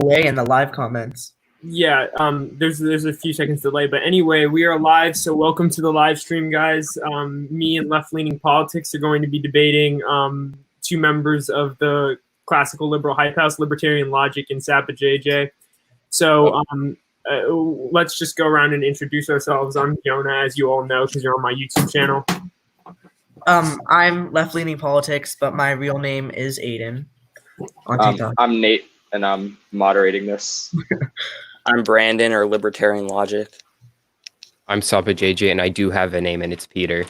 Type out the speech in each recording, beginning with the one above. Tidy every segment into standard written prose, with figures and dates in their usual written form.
delay in the live comments. Yeah, there's a few seconds delay, but anyway, we are live, so welcome to the live stream, guys. Me and Left-Leaning Politics are going to be debating two members of the classical liberal hype house, Libertarian Logic and Sappa JJ. So let's just go around and introduce ourselves. I'm Jonah, as you all know, because you're on my YouTube channel. I'm Left-Leaning Politics, but my real name is Aiden on TikTok. I'm Nate, and I'm moderating this. I'm Brandon, or Libertarian Logic. I'm Sappa JJ, and I do have a name, and it's Peter.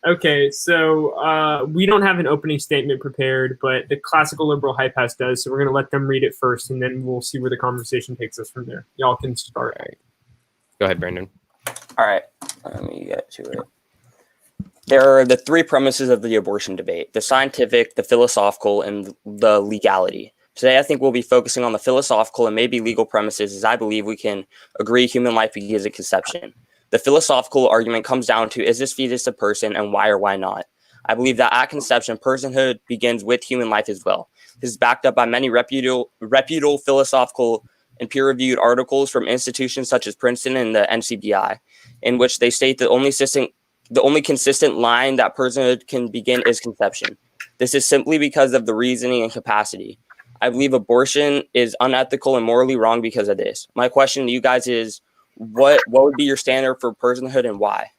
Okay, so we don't have an opening statement prepared, but the classical liberal hype house does, so we're going to let them read it first, and then we'll see where the conversation takes us from there. Y'all can start. All right. Go ahead, Brandon. All right, let me get to it. There are the three premises of the abortion debate: the scientific, the philosophical, and the legality. Today, I think we'll be focusing on the philosophical and maybe legal premises, as I believe we can agree human life begins at conception. The philosophical argument comes down to, is this fetus a person, and why or why not? I believe that at conception, personhood begins with human life as well. This is backed up by many reputable philosophical and peer-reviewed articles from institutions such as Princeton and the NCBI, in which they state the only consistent line that personhood can begin is conception. This is simply because of the reasoning and capacity. I believe abortion is unethical and morally wrong because of this. My question to you guys is, what would be your standard for personhood and why?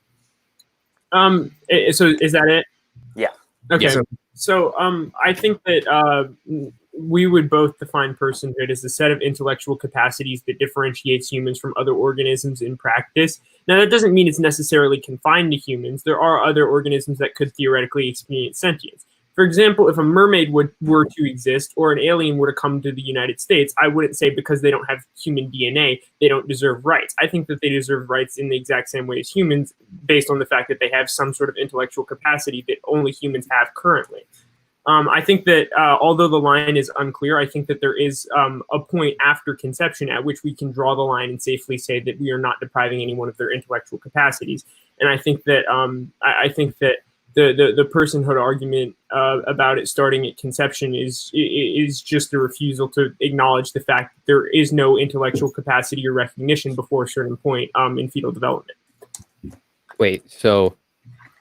So is that it? Yeah. Okay. Yeah. So I think that we would both define personhood as the set of intellectual capacities that differentiates humans from other organisms in practice. Now, that doesn't mean it's necessarily confined to humans. There are other organisms that could theoretically experience sentience. For example, if a mermaid were to exist or an alien were to come to the United States, I wouldn't say because they don't have human DNA, they don't deserve rights. I think that they deserve rights in the exact same way as humans, based on the fact that they have some sort of intellectual capacity that only humans have currently. I think that although the line is unclear, I think that there is a point after conception at which we can draw the line and safely say that we are not depriving anyone of their intellectual capacities. And I think that the personhood argument about it starting at conception is just a refusal to acknowledge the fact that there is no intellectual capacity or recognition before a certain point in fetal development. Wait, so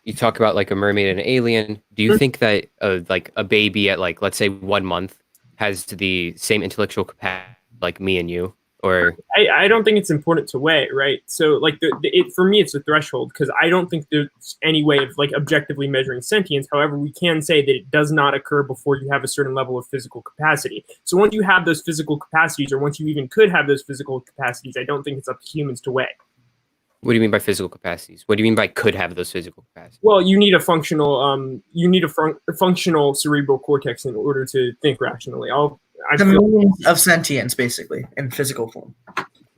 you talk about like a mermaid and an alien. Do you think that like a baby at like, let's say 1 month has the same intellectual capacity like me and you? Or I don't think it's important to weigh, right? So like for me, it's a threshold because I don't think there's any way of like objectively measuring sentience. However, we can say that it does not occur before you have a certain level of physical capacity. So once you have those physical capacities, or once you even could have those physical capacities, I don't think it's up to humans to weigh. what do you mean by physical capacities? What do you mean by could have those physical capacities? Well, you need a functional functional cerebral cortex in order to think rationally. The means of sentience, basically, in physical form.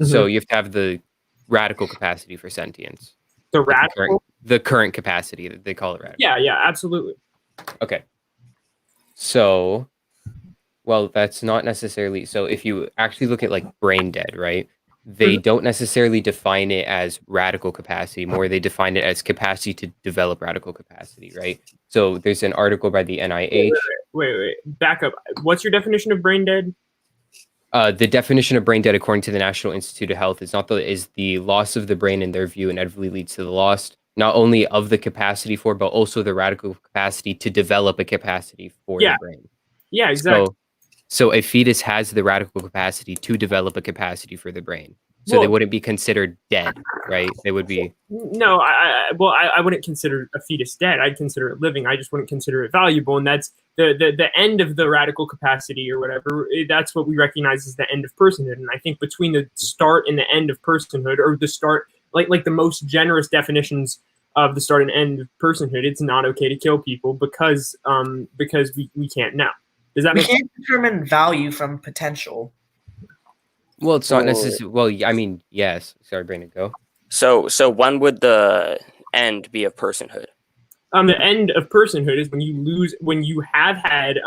So you have to have the radical capacity for sentience. The radical? The current capacity, that they call it radical. Yeah, absolutely. Okay. So, well, that's not necessarily... So if you actually look at like brain dead, right? They don't necessarily define it as radical capacity. More, they define it as capacity to develop radical capacity, right? So there's an article by the NIH. Wait. Back up. What's your definition of brain dead? The definition of brain dead, according to the National Institute of Health, is the loss of the brain, in their view, inevitably leads to the loss not only of the capacity for, but also the radical capacity to develop a capacity for the brain. Yeah, exactly. So a fetus has the radical capacity to develop a capacity for the brain. So they wouldn't be considered dead, right? They would be... No, I wouldn't consider a fetus dead. I'd consider it living. I just wouldn't consider it valuable. And that's the end of the radical capacity or whatever. That's what we recognize as the end of personhood. And I think between the start and the end of personhood, or the start, like the most generous definitions of the start and end of personhood, it's not okay to kill people because we can't know. Does that make sense? We can't determine value from potential. Well, it's not necessarily... Well, I mean, yes. Sorry, Brandon, go. So when would the end be of personhood? The end of personhood is when you have had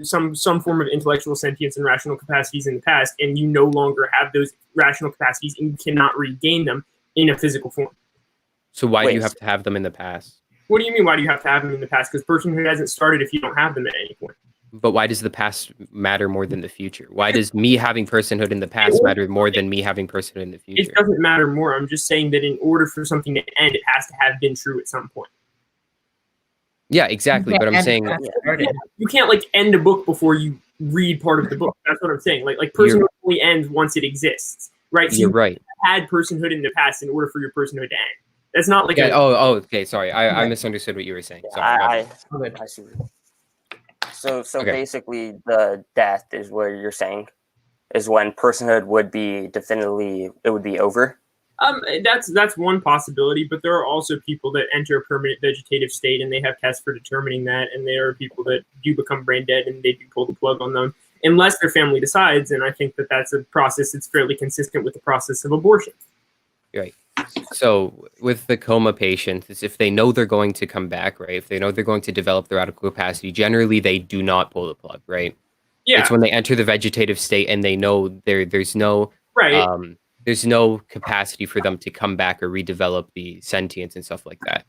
some form of intellectual sentience and rational capacities in the past, and you no longer have those rational capacities and you cannot regain them in a physical form. So why do you have to have them in the past? What do you mean, why do you have to have them in the past? Because personhood hasn't started if you don't have them at any point. But why does the past matter more than the future? Why does me having personhood in the past matter more than me having personhood in the future? It doesn't matter more. I'm just saying that in order for something to end, it has to have been true at some point. Yeah, exactly. But I'm saying You can't like end a book before you read part of the book. That's what I'm saying. Like personhood only ends once it exists, right? So you're right. Had personhood in the past in order for your personhood to end. That's not like okay. Sorry, I misunderstood what you were saying. Sorry, I see. So basically, the death is what you're saying is when personhood would be over. That's one possibility, but there are also people that enter a permanent vegetative state and they have tests for determining that, and there are people that do become brain dead and they do pull the plug on them unless their family decides. And I think that that's a process that's fairly consistent with the process of abortion. Right. So with the coma patients, if they know they're going to come back, right? If they know they're going to develop the radical capacity, generally they do not pull the plug, right? Yeah. It's when they enter the vegetative state and they know there's no there's no capacity for them to come back or redevelop the sentience and stuff like that,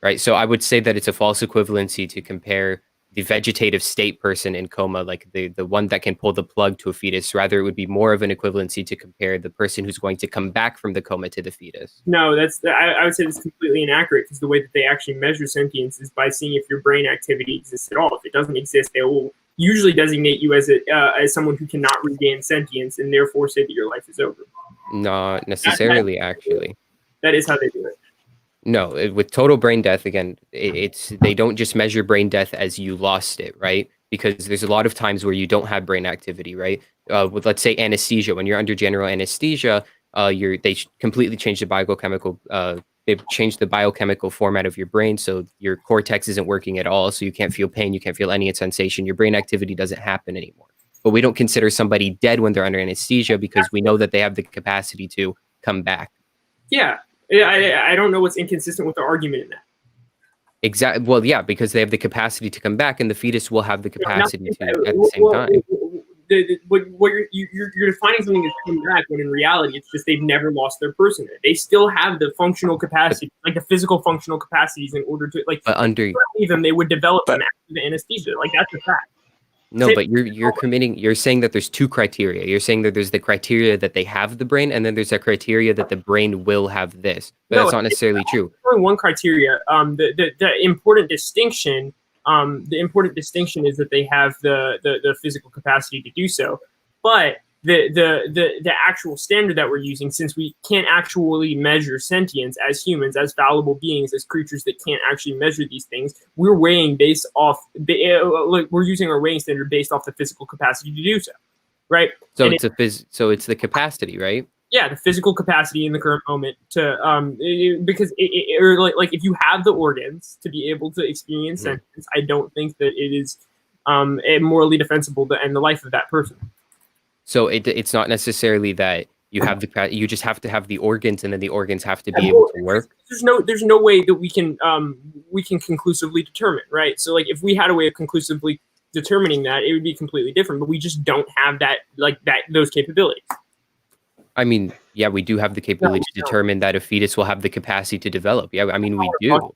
right? So I would say that it's a false equivalency to compare the vegetative state person in coma, like the one that can pull the plug to a fetus. Rather, it would be more of an equivalency to compare the person who's going to come back from the coma to the fetus. No, I would say that's completely inaccurate, because the way that they actually measure sentience is by seeing if your brain activity exists at all. If it doesn't exist, they will usually designate you as someone who cannot regain sentience and therefore say that your life is over. Not necessarily, actually. That is how they do it. No, with total brain death, again, they don't just measure brain death as you lost it, right? Because there's a lot of times where you don't have brain activity, right? With, let's say, anesthesia, when you're under general anesthesia, they completely change the biochemical. They've changed the biochemical format of your brain, so your cortex isn't working at all, so you can't feel pain, you can't feel any sensation, your brain activity doesn't happen anymore. But we don't consider somebody dead when they're under anesthesia because we know that they have the capacity to come back. Yeah. I don't know what's inconsistent with the argument in that. Exactly. Well, yeah, because they have the capacity to come back, and the fetus will have the capacity to at the same time. What you're defining something as coming back, when in reality it's just they've never lost their personhood. They still have the functional capacity, like the physical functional capacities, in order to like. But under them, they would develop them after the anesthesia. Like that's a fact. No, but you're saying that there's two criteria. You're saying that there's the criteria that they have the brain, and then there's a criteria that the brain will have this. But that's not necessarily true. Only one criteria. The important distinction. The important distinction is that they have the physical capacity to do so. But the actual standard that we're using, since we can't actually measure sentience as humans, as fallible beings, as creatures that can't actually measure these things, we're weighing based off. We're using our weighing standard based off the physical capacity to do so, right? So so it's the capacity, right? Yeah, the physical capacity in the current moment to because like if you have the organs to be able to experience sentience, I don't think that it is morally defensible to end the life of that person. So it's not necessarily that you have you just have to have the organs, and then the organs have to be able to work. There's no way that we can conclusively determine, right? So like if we had a way of conclusively determining that, it would be completely different, but we just don't have those capabilities. I mean, yeah, we do have the capability to determine that a fetus will have the capacity to develop. Yeah, I mean, we do.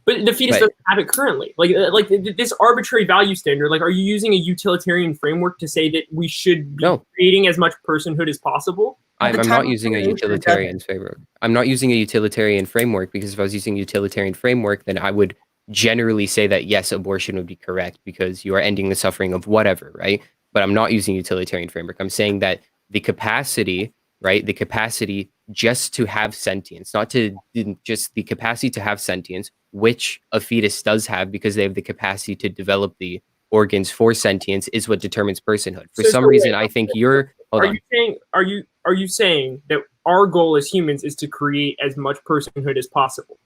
But the fetus doesn't have it currently. Like this arbitrary value standard, like, are you using a utilitarian framework to say that we should be creating as much personhood as possible? I'm not using a utilitarian framework. I'm not using a utilitarian framework, because if I was using a utilitarian framework, then I would generally say that, yes, abortion would be correct because you are ending the suffering of whatever, right? But I'm not using a utilitarian framework. I'm saying that the capacity, right? The capacity just to have sentience, not to just the capacity to have sentience, which a fetus does have because they have the capacity to develop the organs for sentience, is what determines personhood. For some reason, I think you're. Are you saying that our goal as humans is to create as much personhood as possible?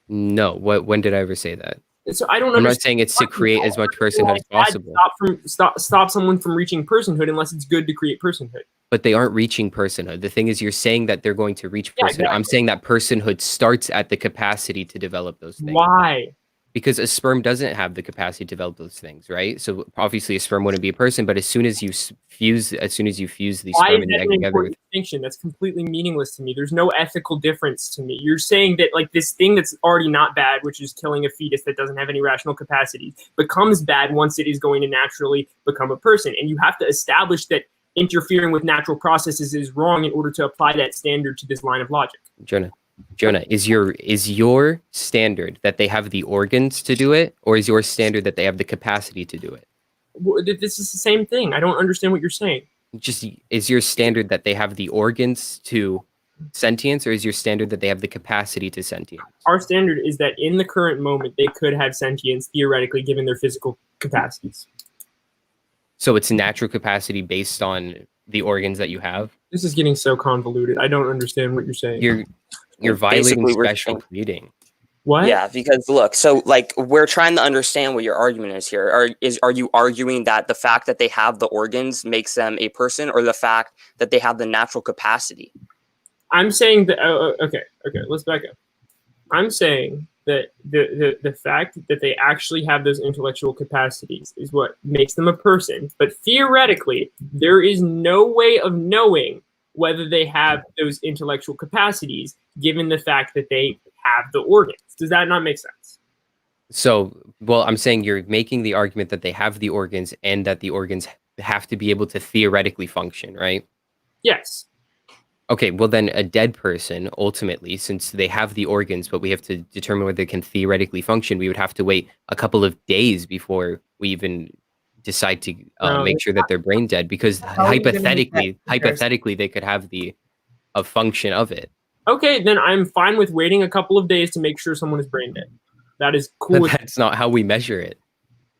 No. When did I ever say that? So I don't. I'm not saying it's to create as much personhood as possible. Stop someone from reaching personhood unless it's good to create personhood. But they aren't reaching personhood. The thing is, you're saying that they're going to reach personhood. Exactly. I'm saying that personhood starts at the capacity to develop those things. Why? Because a sperm doesn't have the capacity to develop those things, right? So obviously a sperm wouldn't be a person, but as soon as you fuse the Why sperm is and that the egg an together important with, distinction? That's completely meaningless to me. There's no ethical difference to me. You're saying that like this thing that's already not bad, which is killing a fetus that doesn't have any rational capacity, becomes bad once it is going to naturally become a person. And you have to establish that interfering with natural processes is wrong in order to apply that standard to this line of logic. Jonah, is your standard that they have the organs to do it, or is your standard that they have the capacity to do it? This is the same thing. I don't understand what you're saying. Just is your standard that they have the organs to sentience, or is your standard that they have the capacity to sentience? Our standard is that in the current moment, they could have sentience theoretically given their physical capacities. So it's natural capacity based on the organs that you have? This is getting so convoluted. I don't understand what you're saying. You're violating Basically, we're special saying- pleading. What? Yeah, because look, so like we're trying to understand what your argument is here. Are you arguing that the fact that they have the organs makes them a person, or the fact that they have the natural capacity? I'm saying that. Okay. Let's back up. I'm saying that the fact that they actually have those intellectual capacities is what makes them a person. But theoretically, there is no way of knowing whether they have those intellectual capacities, given the fact that they have the organs. Does that not make sense? So, well, I'm saying you're making the argument that they have the organs and that the organs have to be able to theoretically function, right? Yes. Okay, well then a dead person, ultimately, since they have the organs, but we have to determine whether they can theoretically function, we would have to wait a couple of days before we even decide to make sure that they're brain dead, because How are you gonna make that comparison? hypothetically, they could have a function of it. Okay, then I'm fine with waiting a couple of days to make sure someone is brain dead. That is cool. But that's not how we measure it.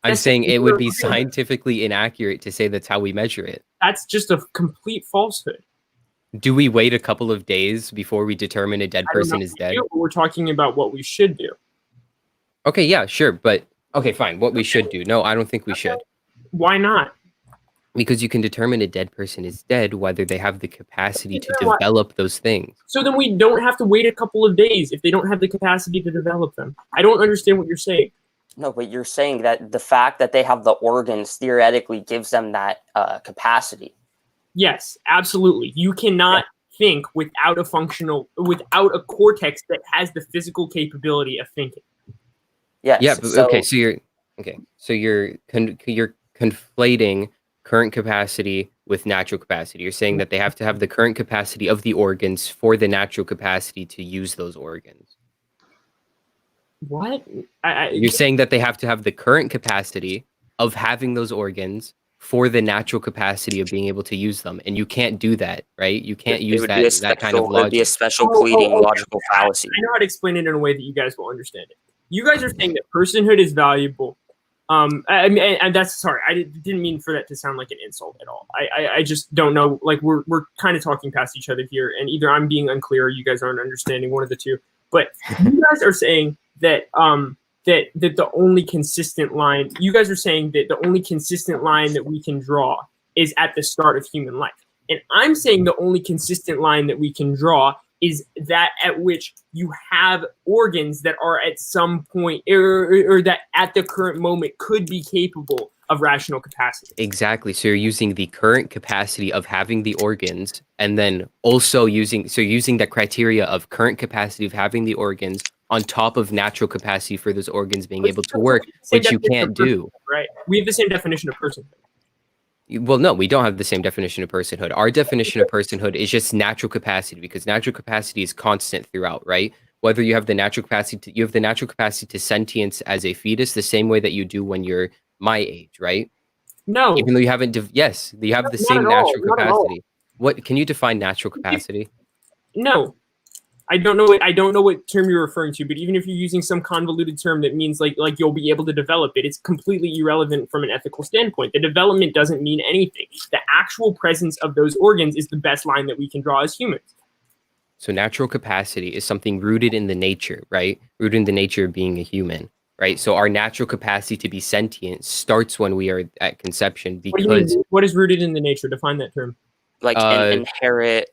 I'm That's saying it would be okay. scientifically inaccurate to say that's how we measure it. That's just a complete falsehood. Do we wait a couple of days before we determine a dead I don't know person if is we dead? do, but we're talking about what we should do. Okay, yeah, sure. But okay, fine. What we should do. No, I don't think we should. Why not? Because you can determine a dead person is dead whether they have the capacity to You know what? develop those things. So then we don't have to wait a couple of days if they don't have the capacity to develop them. I don't understand what you're saying. No, but you're saying that the fact that they have the organs theoretically gives them that capacity. Yes, absolutely. You cannot think without a cortex that has the physical capability of thinking. Yes. Yeah, but, okay, so you're conflating current capacity with natural capacity. You're saying that they have to have the current capacity of the organs for the natural capacity to use those organs. What? You're saying that they have to have the current capacity of having those organs for the natural capacity of being able to use them, and you can't do that, right? You can't use that kind of It would be a logic. special pleading okay. logical fallacy. I know how to explain it in a way that you guys will understand it. You guys are saying that personhood is valuable. And that's sorry. I didn't mean for that to sound like an insult at all. I just don't know. Like we're kind of talking past each other here, and either I'm being unclear or you guys aren't understanding, one of the two. But you guys are saying that that the only consistent line. You guys are saying that the only consistent line that we can draw is at the start of human life, and I'm saying the only consistent line that we can draw is that at which you have organs that are at some point or that at the current moment could be capable of rational capacity. Exactly. So you're using the current capacity of having the organs, and then also using that criteria of current capacity of having the organs on top of natural capacity for those organs being able to work, which you can't do. Right. We have the same definition of personhood. Well, no, we don't have the same definition of personhood. Our definition of personhood is just natural capacity, because natural capacity is constant throughout, right? Whether you have the natural capacity to sentience as a fetus, the same way that you do when you're my age, right? No. Even though you haven't, yes, you have the same natural capacity. What can you define natural capacity? No. I don't know what term you're referring to, but even if you're using some convoluted term that means like you'll be able to develop it, it's completely irrelevant from an ethical standpoint. The development doesn't mean anything. The actual presence of those organs is the best line that we can draw as humans. So natural capacity is something rooted in the nature, right? Rooted in the nature of being a human, right? So our natural capacity to be sentient starts when we are at conception, because What do you mean? What is rooted in the nature? Define that term. Like inherent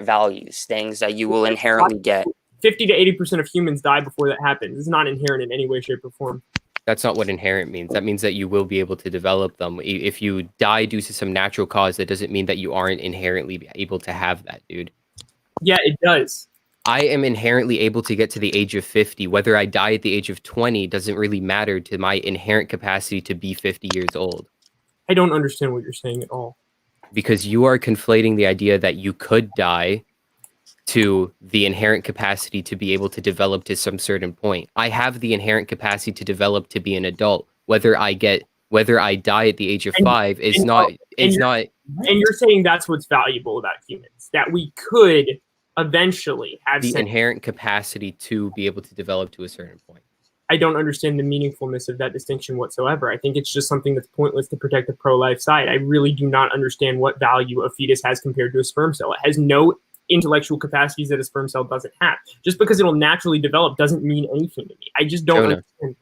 values, things that you will inherently get. 50 to 80% of humans die before that happens. It's not inherent in any way, shape, or form. That's not what inherent means. That means that you will be able to develop them. If you die due to some natural cause, that doesn't mean that you aren't inherently able to have that, dude. Yeah, it does. I am inherently able to get to the age of 50. Whether I die at the age of 20 doesn't really matter to my inherent capacity to be 50 years old. I don't understand what you're saying at all. Because you are conflating the idea that you could die to the inherent capacity to be able to develop to some certain point. I have the inherent capacity to develop to be an adult. Whether I die at the age of 5 is not. And you're saying that's what's valuable about humans, that we could eventually have the inherent capacity to be able to develop to a certain point. I don't understand the meaningfulness of that distinction whatsoever. I think it's just something that's pointless to protect the pro-life side. I really do not understand what value a fetus has compared to a sperm cell. It has no intellectual capacities that a sperm cell doesn't have. Just because it'll naturally develop doesn't mean anything to me. I just don't understand.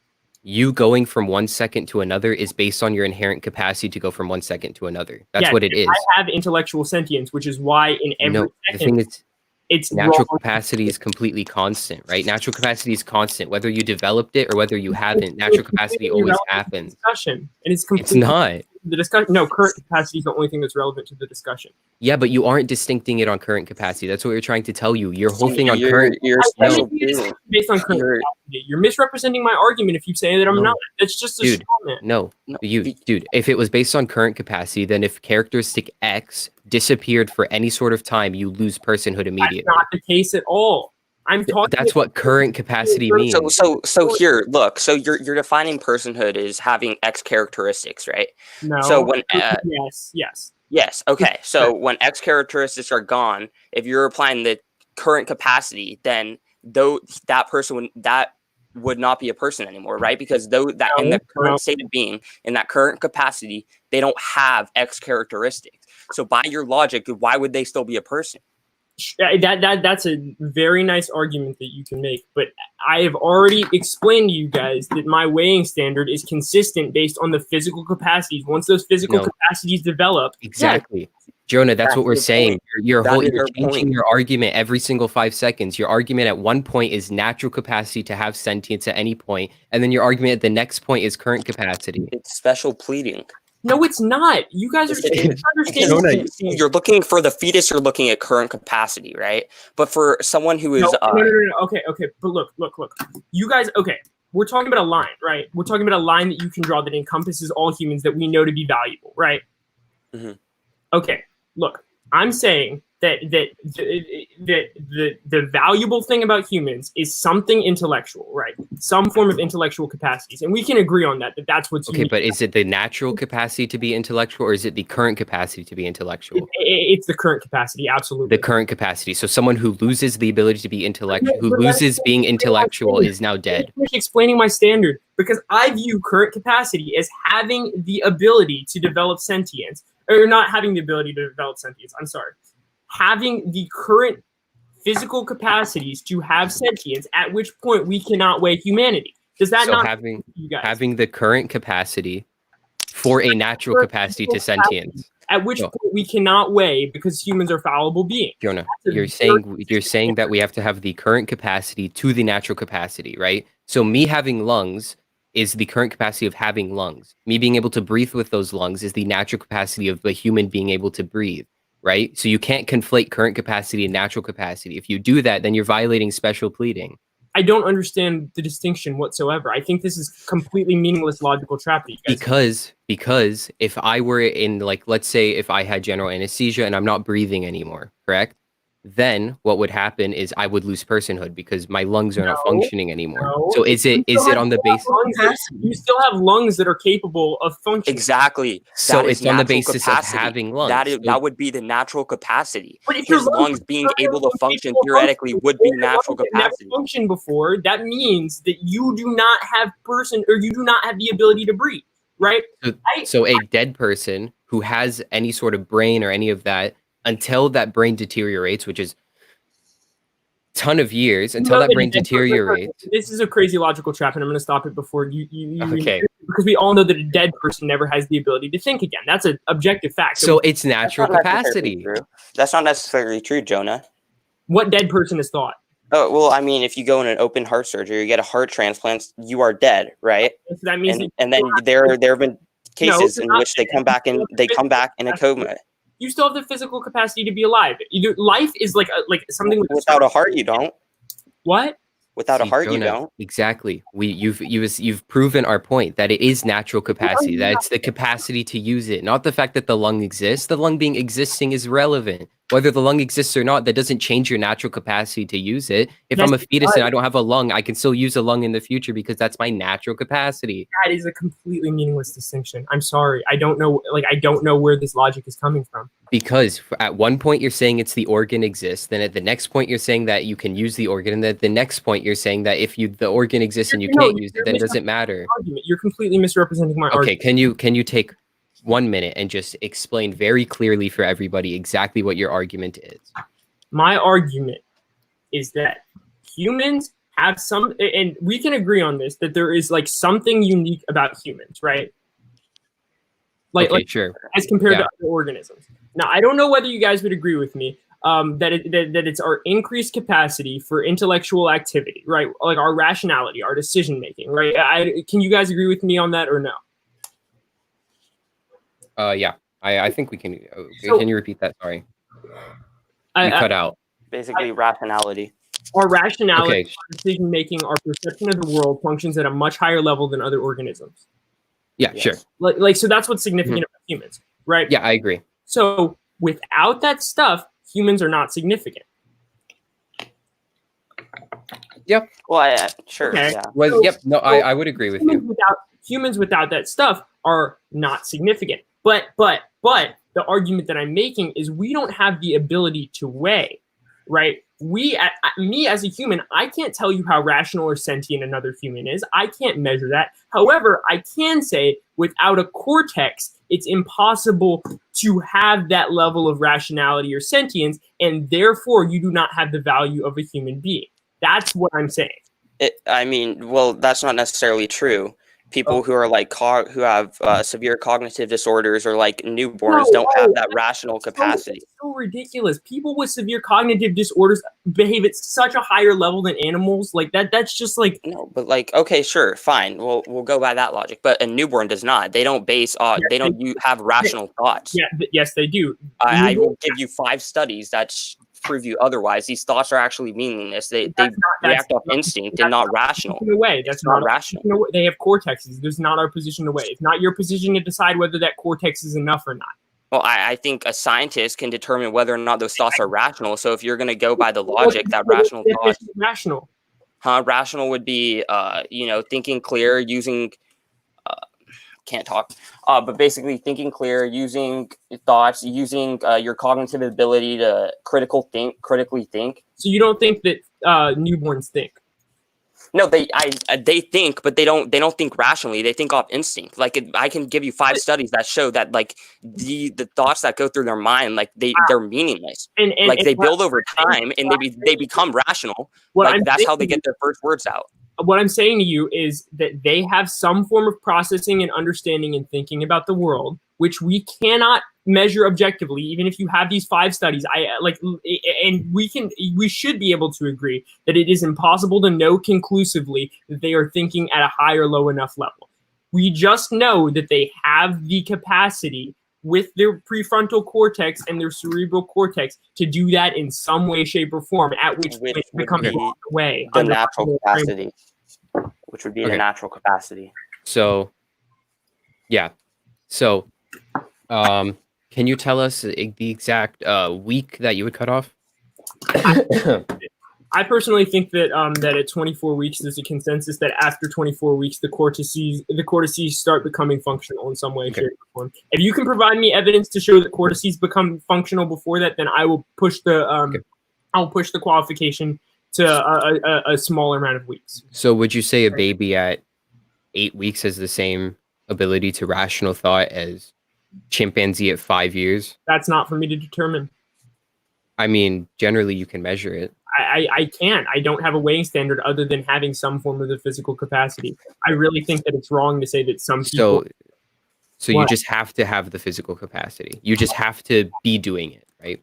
You going from 1 second to another is based on your inherent capacity to go from 1 second to another. That's what it is. I have intellectual sentience, which is why in every second... The thing is, it's natural wrong. capacity is completely constant, right? Natural capacity is constant, whether you developed it or whether you haven't. Natural capacity always happens. Discussion, and it's not. The discussion. No, current capacity is the only thing that's relevant to the discussion. Yeah, but you aren't distincting it on current capacity. That's what you're trying to tell you. Your whole thing on current. Based on current capacity. You're misrepresenting my argument if you say that I'm not. It's just a statement. No, dude. If it was based on current capacity, then if characteristic X disappeared for any sort of time, you lose personhood immediately. That's not the case at all. I'm talking. That's what current capacity means. So here, look. So you're defining personhood as having X characteristics, right? No. So when yes. Okay. So when X characteristics are gone, if you're applying the current capacity, then that person would not be a person anymore, right? Because in the current state of being, in that current capacity, they don't have X characteristics. So by your logic, why would they still be a person? That's a very nice argument that you can make, but I have already explained to you guys that my weighing standard is consistent based on the physical capacities. Once those physical capacities develop, exactly, Jonah, that's what we're saying. You're changing your argument every single 5 seconds. Your argument at one point is natural capacity to have sentience at any point, and then your argument at the next point is current capacity. It's special pleading. No, it's not. You guys are misunderstanding. You're looking for the fetus. You're looking at current capacity, right? But for someone who is no. Okay. But look. You guys, okay. We're talking about a line, right? We're talking about a line that you can draw that encompasses all humans that we know to be valuable, right? Mm-hmm. Okay. Look, I'm saying that the valuable thing about humans is something intellectual, right? Some form of intellectual capacities, and we can agree on that's what's okay. But is it the natural capacity to be intellectual, or is it the current capacity to be intellectual? It's the current capacity, absolutely. The current capacity. So someone who loses the ability to be intellectual, who loses being intellectual, is now dead. I'm explaining my standard because I view current capacity as having the ability to develop sentience, or not having the ability to develop sentience. I'm sorry. Having the current physical capacities to have sentience, at which point we cannot weigh humanity. Does that not having the current capacity for a natural capacity to sentience? At which point we cannot weigh because humans are fallible beings. Jonah, you're saying that we have to have the current capacity to the natural capacity, right? So me having lungs is the current capacity of having lungs. Me being able to breathe with those lungs is the natural capacity of a human being able to breathe. Right? So you can't conflate current capacity and natural capacity. If you do that, then you're violating special pleading. I don't understand the distinction whatsoever. I think this is completely meaningless logical trap that you guys because if I were in, like, let's say if I had general anesthesia and I'm not breathing anymore, correct? Then what would happen is I would lose personhood because my lungs are not functioning anymore. So is it on the basis? You still have lungs that are capable of functioning. Exactly. So it's on the basis of having lungs. That would be the natural capacity. His lungs being able to function theoretically would be natural capacity. Function before, that means that you do not have you do not have the ability to breathe, right? So a dead person who has any sort of brain or any of that, until that brain deteriorates, which is a ton of years, until that brain deteriorates. This is a crazy logical trap, and I'm going to stop it before you okay. Because we all know that a dead person never has the ability to think again. That's an objective fact. So it's natural capacity. That's not necessarily true, Jonah. What dead person has thought? Oh, well, I mean, if you go in an open heart surgery, you get a heart transplant, you are dead, right? So that means And then there have been cases in not which they come back in a coma. you still have the physical capacity to be alive. Life is like something Without a heart, you don't. What? Without a See, heart, you Jonah, don't. exactly. You've proven our point that it is natural capacity, that it's the capacity to use it, not the fact that the lung exists. The lung being existing is relevant. Whether the lung exists or not, that doesn't change your natural capacity to use it. If Yes, I'm a it fetus does. and I don't have a lung, I can still use a lung in the future because that's my natural capacity. That is a completely meaningless distinction. I'm sorry. I don't know. I don't know where this logic is coming from. Because at one point you're saying it's the organ exists, then at the next point you're saying that you can use the organ, and at the next point you're saying that if the organ exists and you No, can't use it, then it doesn't matter. Argument. You're completely misrepresenting my Okay, argument. can you take 1 minute and just explain very clearly for everybody exactly what your argument is? My argument is that humans have some, and we can agree on this, that there is like something unique about humans, right? Okay, sure. As compared Yeah. to other organisms. Now, I don't know whether you guys would agree with me that it's our increased capacity for intellectual activity, right? Like our rationality, our decision making, right? Can you guys agree with me on that or no? Yeah. I think we can. So- Can you repeat that? Sorry, you cut out. Basically, rationality. Our rationality, Okay. our decision making, our perception of the world functions at a much higher level than other organisms. Yeah, Yes. sure. So that's what's significant about humans, right? Yeah, I agree. So without that stuff, humans are not significant. Well, sure. Okay. Yeah. Well, So- yep. No, I would agree with you. Humans without that stuff are not significant. But the argument that I'm making is we don't have the ability to weigh, right? Me as a human, I can't tell you how rational or sentient another human is. I can't measure that. However, I can say without a cortex, it's impossible to have that level of rationality or sentience, and therefore you do not have the value of a human being. That's what I'm saying. I mean, well, that's not necessarily true. People who are like who have severe cognitive disorders or like newborns don't have that rational capacity. It's so ridiculous. People with severe cognitive disorders behave at such a higher level than animals. Like that. That's just like No, but like, okay, sure, fine. We'll go by that logic. But a newborn does not. They don't have rational thoughts. yes, they do. I will give you 5 studies that prove you otherwise. These thoughts are actually meaningless. They react off instinct and not rational. In a way, that's not rational. They have cortexes. There's not our position to weigh. It's not your position to decide whether that cortex is enough or not. Well, I think a scientist can determine whether or not those thoughts are rational. So if you're going to go by the logic that rational thoughts, rational. Rational would be, thinking clear, using, can't talk, but basically thinking clear, using thoughts, using your cognitive ability to critically think. So you don't think that newborns think? No, they think, but they don't think rationally. They think off instinct. Like I can give you 5 studies that show that like the thoughts that go through their mind, like they're meaningless. And They build over time, and they become rational. That's how they get their first words out. What I'm saying to you is that they have some form of processing and understanding and thinking about the world, which we cannot measure objectively. Even if you have these 5 studies, and we should be able to agree that it is impossible to know conclusively that they are thinking at a high or low enough level. We just know that they have the capacity with their prefrontal cortex and their cerebral cortex to do that in some way, shape, or form, at which point it becomes the way. The natural capacity, which would be the natural capacity. So, yeah. So, can you tell us the exact week that you would cut off? I personally think that that at 24 weeks, there's a consensus that after 24 weeks, the cortices start becoming functional in some way, shape, or form. If you can provide me evidence to show that cortices become functional before that, then I will push the qualification to a smaller amount of weeks. So, would you say a baby at 8 weeks has the same ability to rational thought as chimpanzee at 5 years? That's not for me to determine. I mean, generally you can measure it. I can't. I don't have a weighing standard other than having some form of the physical capacity. I really think that it's wrong to say that some people. So you just have to have the physical capacity. You just have to be doing it, right?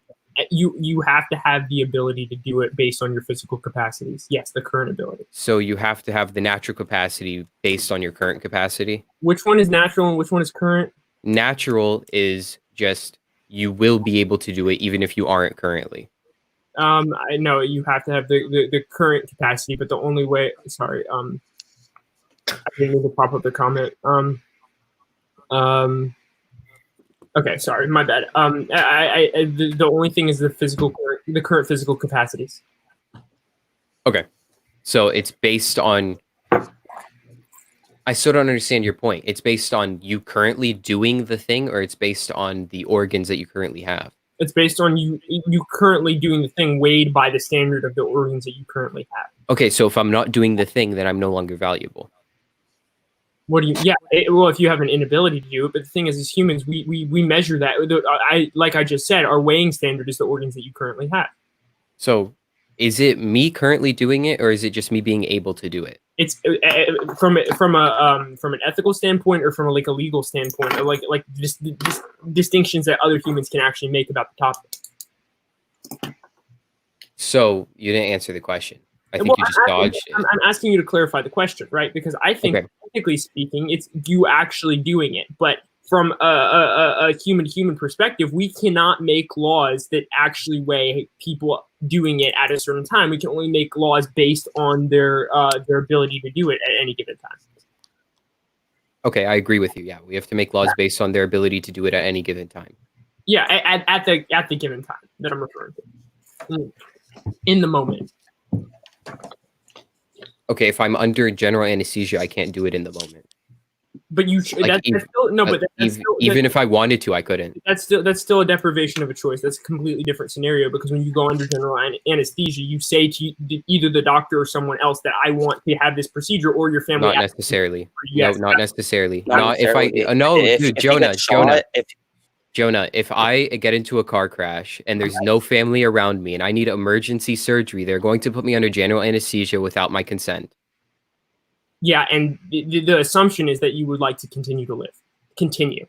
You have to have the ability to do it based on your physical capacities. Yes, the current ability. So you have to have the natural capacity based on your current capacity. Which one is natural and which one is current? Natural is just you will be able to do it even if you aren't currently. I know you have to have the current capacity, but the only way. Sorry. I didn't mean to pop up the comment. Okay, sorry, my bad. The only thing is the current physical capacities. Okay. So it's based on. I still don't understand your point. It's based on you currently doing the thing, or it's based on the organs that you currently have? It's based on you currently doing the thing weighed by the standard of the organs that you currently have. Okay, so if I'm not doing the thing, then I'm no longer valuable. What do you? Yeah, well, if you have an inability to do it, but the thing is, as humans, we measure that. Like I just said, our weighing standard is the organs that you currently have. So, is it me currently doing it, or is it just me being able to do it? It's from an ethical standpoint, or from a legal standpoint, or like distinctions that other humans can actually make about the topic. So you didn't answer the question. I think you just dodged it. I'm asking you to clarify the question, right? Because I think, technically speaking, it's you actually doing it. But from a human perspective, we cannot make laws that actually weigh people doing it at a certain time. We can only make laws based on their ability to do it at any given time. Okay, I agree with you. Yeah, we have to make laws based on their ability to do it at any given time. Yeah, at the given time that I'm referring to, in the moment. Okay, if I'm under general anesthesia, I can't do it in the moment. But you even if I wanted to, I couldn't. That's still a deprivation of a choice. That's a completely different scenario, because when you go under general anesthesia, you say to either the doctor or someone else that I want to have this procedure, or your family. Not necessarily. Yes, no, not necessarily. Not necessarily. If I no, dude, Jonah, if I get into a car crash and there's no family around me and I need emergency surgery, they're going to put me under general anesthesia without my consent. Yeah, and the assumption is that you would like to continue to live. Continue.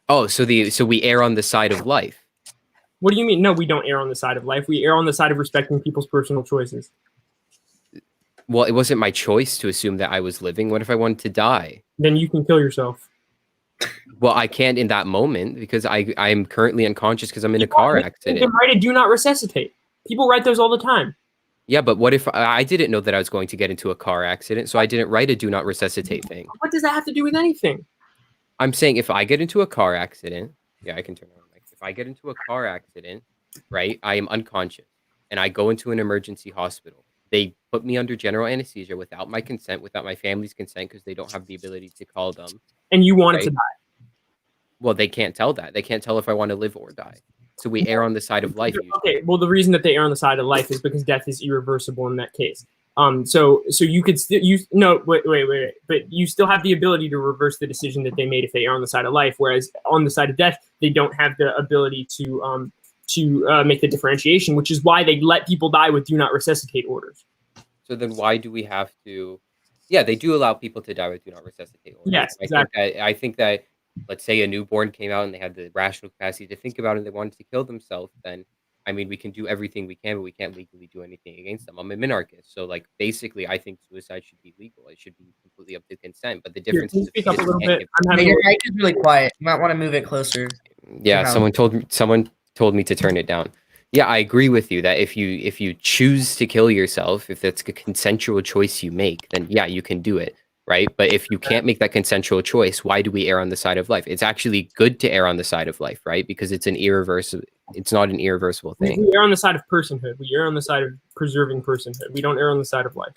Oh, so we err on the side of life. What do you mean? No, we don't err on the side of life. We err on the side of respecting people's personal choices. Well, it wasn't my choice to assume that I was living. What if I wanted to die? Then you can kill yourself. Well, I can't in that moment because I'm currently unconscious because I'm in a car accident. You can write a do not resuscitate. People write those all the time. Yeah, but what if I didn't know that I was going to get into a car accident, so I didn't write a do not resuscitate thing? What does that have to do with anything? I'm saying if I get into a car accident, yeah, I can turn on. If I get into a car accident, right, I am unconscious, and I go into an emergency hospital. They put me under general anesthesia without my consent, without my family's consent, because they don't have the ability to call them. And you wanted to die. Well, they can't tell that. They can't tell if I want to live or die. So we err on the side of life. Usually. Okay. Well, the reason that they err on the side of life is because death is irreversible in that case. So you could still wait. But you still have the ability to reverse the decision that they made if they err on the side of life. Whereas on the side of death, they don't have the ability to make the differentiation, which is why they let people die with do not resuscitate orders. So then why do we have to? Yeah, they do allow people to die with do not resuscitate orders. Yes, exactly. I think that. Let's say a newborn came out and they had the rational capacity to think about it and they wanted to kill themselves, then, I mean, we can do everything we can, but we can't legally do anything against them. I'm a minarchist. So, like, basically, I think suicide should be legal. It should be completely up to consent. But the difference is... Speak up a little bit. Your mic is really quiet. You might want to move it closer. Yeah, someone told me to turn it down. Yeah, I agree with you that if you choose to kill yourself, if that's a consensual choice you make, then, yeah, you can do it. Right. But if you can't make that consensual choice, why do we err on the side of life? It's actually good to err on the side of life, right? Because it's not an irreversible thing. We err on the side of personhood. We err on the side of preserving personhood. We don't err on the side of life.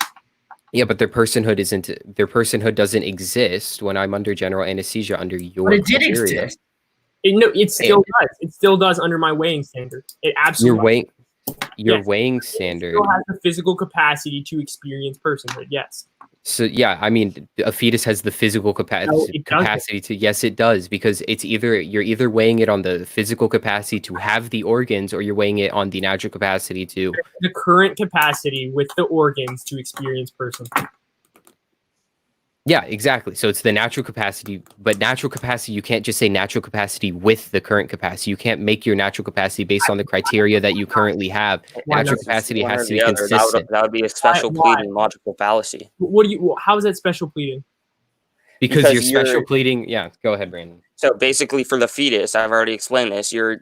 Yeah, but their personhood doesn't exist when I'm under general anesthesia under your But it did criteria. exist. It still does. It still does under my weighing standard. It absolutely Your weighing standard. It still has the physical capacity to experience personhood, yes. So yeah, I mean, a fetus has the physical capacity to. Yes, it does, because you're either weighing it on the physical capacity to have the organs, or you're weighing it on the natural capacity to the current capacity with the organs to experience personhood. Yeah, exactly. So it's the natural capacity, but natural capacity, you can't just say natural capacity with the current capacity. You can't make your natural capacity based on the criteria that you currently have. Why Natural not? capacity One has or to be the other. consistent. That would be a special Why? pleading logical fallacy. What do you? How is that special pleading? Because Because you're special you're- pleading. Yeah, go ahead, Brandon. So basically, for the fetus, I've already explained this. You're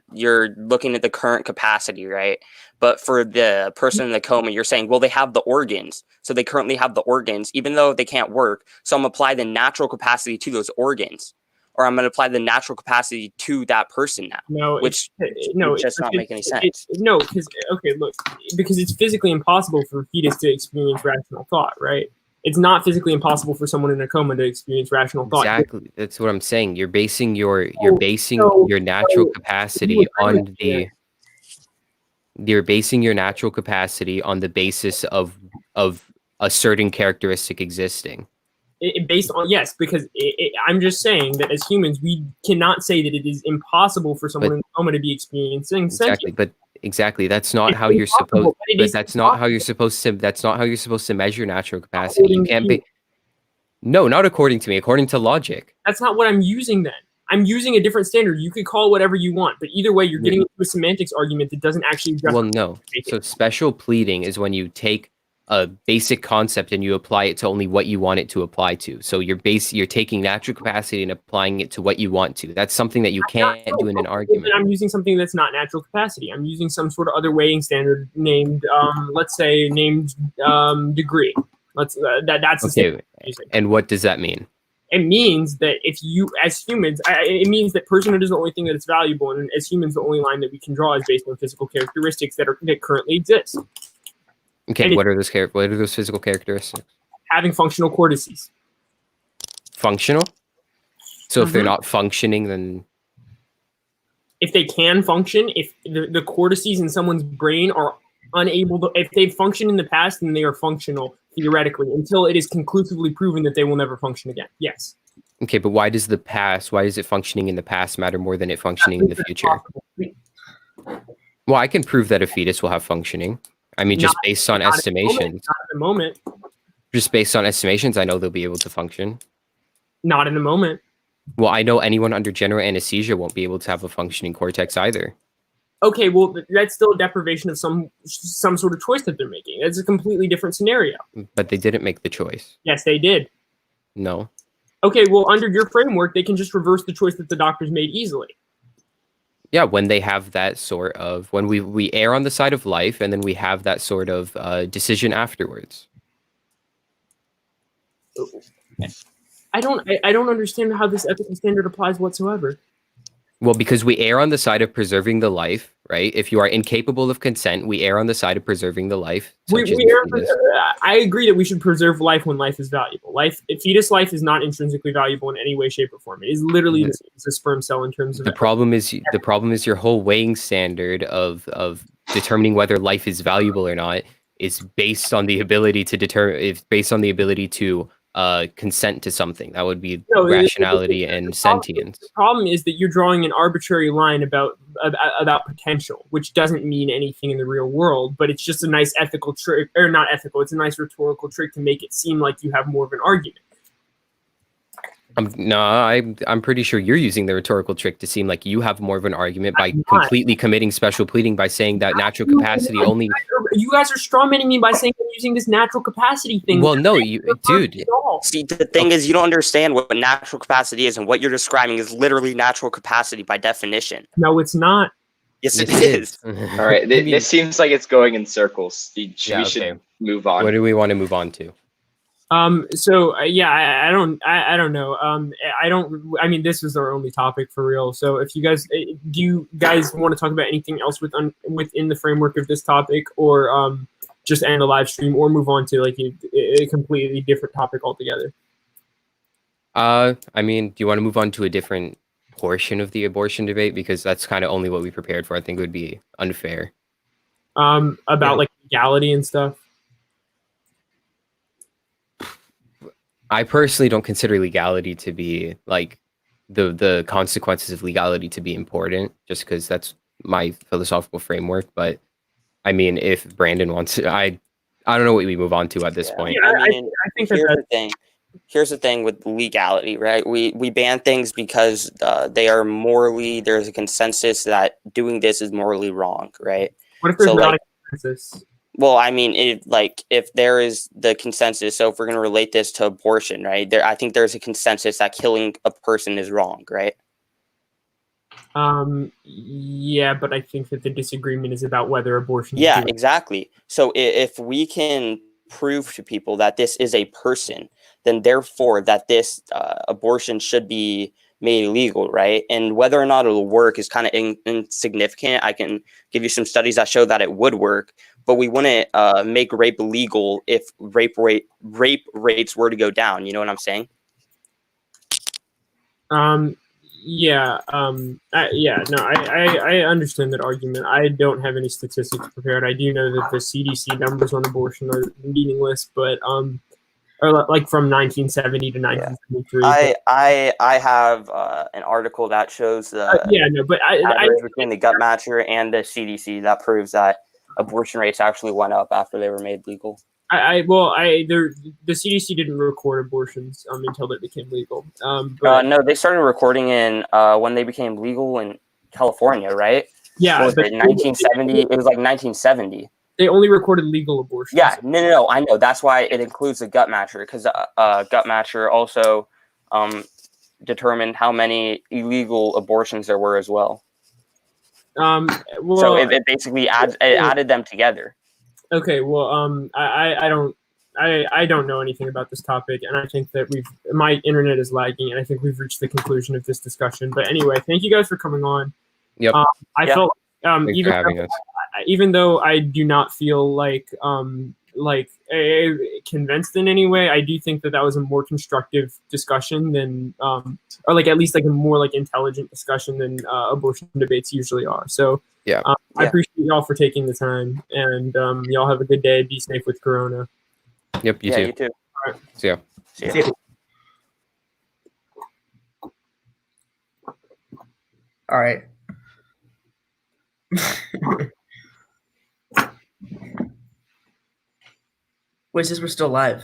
looking at the current capacity, right? But for the person in the coma, you're saying, well, they have the organs, so they currently have the organs, even though they can't work. So I'm gonna apply the natural capacity to those organs, or I'm gonna apply the natural capacity to that person now. No, Which no, would just not make any sense. No, because okay, look, because it's physically impossible for a fetus to experience rational thought, right? It's not physically impossible for someone in a coma to experience rational thought. Exactly. That's what I'm saying. You're basing your so- natural so capacity you agree on with the you're basing your natural capacity on the basis of a certain characteristic existing. Based on yes, because I'm just saying that as humans, we cannot say that it is impossible for someone in a coma to be experiencing Exactly, sentience. but exactly that's not It's how you're impossible, supposed. but it But is that's not how you're supposed to. That's not how you're supposed to measure natural capacity. You According can't to be. No, not according to me. According to logic. That's not what I'm using then. I'm using a different standard. You could call it whatever you want, but either way, you're getting into a semantics argument that doesn't actually address. Well, no. So special pleading is when you take a basic concept and you apply it to only what you want it to apply to. So you're taking natural capacity and applying it to what you want to. That's something that you can't do in an argument. I'm using something that's not natural capacity. I'm using some sort of other weighing standard named, let's say, degree. That's Okay. And what does that mean? It means that if you, as humans, it means that personhood is the only thing that is valuable, and as humans, the only line that we can draw is based on physical characteristics that currently exist. Okay, And what are those physical characteristics? Having functional cortices. Functional? So if they're Mhm. not functioning, then If they can function, if the cortices in someone's brain are unable to, if they function in the past, then they are functional theoretically until it is conclusively proven that they will never function again. Yes. okay, but why does it functioning in the past matter more than it functioning in the future? Well, I can prove that a fetus will have functioning. I mean, just based on estimations. Not at the moment. Just based on estimations, I know they'll be able to function. Not in the moment. Well, I know anyone under general anesthesia won't be able to have a functioning cortex either. Okay, well, that's still a deprivation of some sort of choice that they're making. It's a completely different scenario. But they didn't make the choice. Yes, they did. No. Okay, well, under your framework, they can just reverse the choice that the doctors made easily. Yeah, when they have that sort of when we err on the side of life, and then we have that sort of decision afterwards. I don't understand how this ethical standard applies whatsoever. Well, because we err on the side of preserving the life, right? If you are incapable of consent, we err on the side of preserving the life. I agree that we should preserve life when life is valuable. Fetus life is not intrinsically valuable in any way, shape, or form. It is literally the same as a sperm cell in terms of the problem is your whole weighing standard of determining whether life is valuable or not is based on the ability to consent to something. That would be rationality and sentience. The problem is that you're drawing an arbitrary line about potential, which doesn't mean anything in the real world, but it's just a nice ethical trick, or not ethical, it's a nice rhetorical trick to make it seem like you have more of an argument. I'm pretty sure you're using the rhetorical trick to seem like you have more of an argument by completely committing special pleading by saying that natural capacity only. You guys are strawmanning me by saying I'm using this natural capacity thing. Well, no, dude. See, the thing is, you don't understand what natural capacity is, and what you're describing is literally natural capacity by definition. No, it's not. Yes, it is. All right, this seems like it's going in circles. We should move on. What do we want to move on to? I don't know. I mean, this was our only topic for real. So if do you guys want to talk about anything else within the framework of this topic, or just end the live stream, or move on to like a completely different topic altogether? I mean, do you want to move on to a different portion of the abortion debate, because that's kind of only what we prepared for? I think it would be unfair. Like legality and stuff. I personally don't consider legality to be like the consequences of legality to be important, just because that's my philosophical framework. But I mean, if Brandon wants to, I don't know what we move on to at this point. I mean, I think here's the thing. here's the thing with legality, right? We ban things because they are morally, there's a consensus that doing this is morally wrong, right? What if there's So, not like, a consensus? well, I mean, if there is the consensus, so if we're going to relate this to abortion, right? I think there's a consensus that killing a person is wrong, right? Yeah, but I think that the disagreement is about whether abortion. Yeah, exactly. So if we can prove to people that this is a person, then therefore that this abortion should be made illegal, right? And whether or not it'll work is kind of insignificant. I can give you some studies that show that it would work, but we wouldn't make rape illegal if rape rates were to go down. You know what I'm saying? Yeah. I understand that argument. I don't have any statistics prepared. I do know that the CDC numbers on abortion are meaningless, but or like from 1970 to 1973. I have an article that shows the average between the gut matcher and the CDC that proves that abortion rates actually went up after they were made legal. The CDC didn't record abortions until they became legal. No, they started recording in when they became legal in California, right? Yeah, what was it 1970? It was like 1970. They only recorded legal abortions. Yeah, no, I know. That's why it includes the gut matcher, because gut matcher also determined how many illegal abortions there were as well. So it basically added them together. Okay, well, I don't know anything about this topic, and I think that my internet is lagging, and I think we've reached the conclusion of this discussion. But anyway, thank you guys for coming on. Yep. I felt Thanks for having us. Even though I do not feel like convinced in any way, I do think that was a more constructive discussion than or like at least like a more like intelligent discussion than abortion debates usually are. So yeah, I appreciate y'all for taking the time, and y'all have a good day. Be safe with Corona. Yep, you too. You too. All right. See ya. See ya. All right. Wait, since we're still live.